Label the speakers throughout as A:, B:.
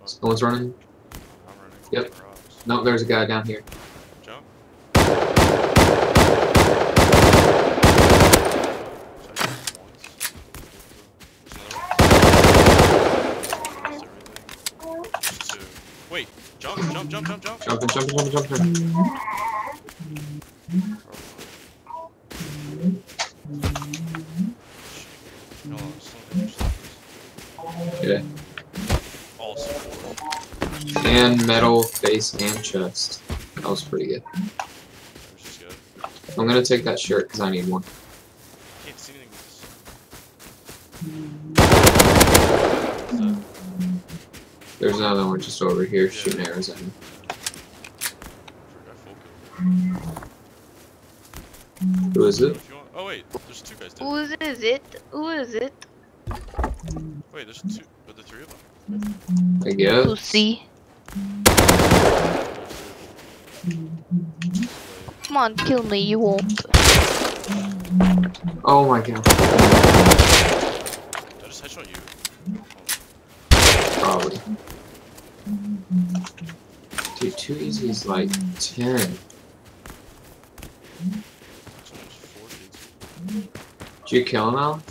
A: Someone's running.
B: I'm running.
A: Yep. No, there's a guy down here.
B: Jump. Wait, jump.
A: Jumping. Yeah.
B: All support.
A: And metal, face, and chest. That was pretty good.
B: Which is good.
A: I'm gonna take that shirt because I need one.
B: Can't see anything with this.
A: There's another one just over here shooting arrows at me. Who is it?
B: Oh wait, there's two guys there.
C: Who is it? Who is it?
B: Wait, there's two, but the three of them.
A: I guess.
C: Pussy. Come on, kill me, you won't.
A: Oh my god.
B: Did I just headshot you?
A: Probably. Dude, too easy is like 10. Did you kill him, Al?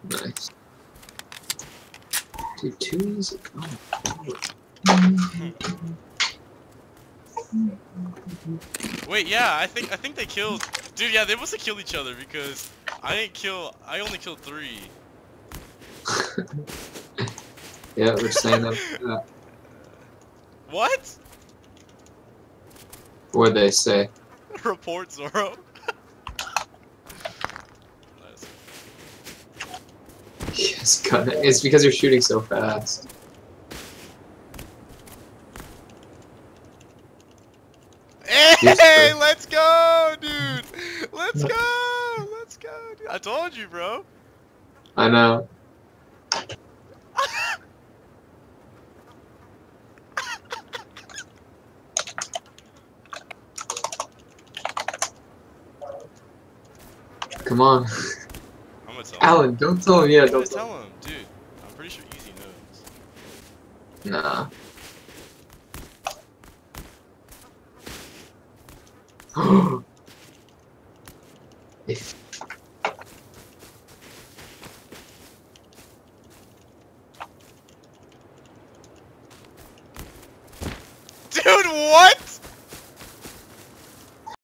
A: Nice. Dude, too easy. Oh.
B: Wait, yeah, I think they killed. Dude, yeah, they must have killed each other because I only killed 3.
A: Yeah, we're saying that.
B: What?
A: What'd they say?
B: Report Zoro. Nice.
A: Yes, gun. It's because you're shooting so fast.
B: Hey, let's go, dude. Let's go. Let's go, dude. I told you, bro.
A: I know. Come on.
B: I'm gonna tell him.
A: Alan, don't tell him. Yeah,
B: I'm
A: don't
B: gonna tell him, dude. I'm pretty sure Easy knows.
A: Nah.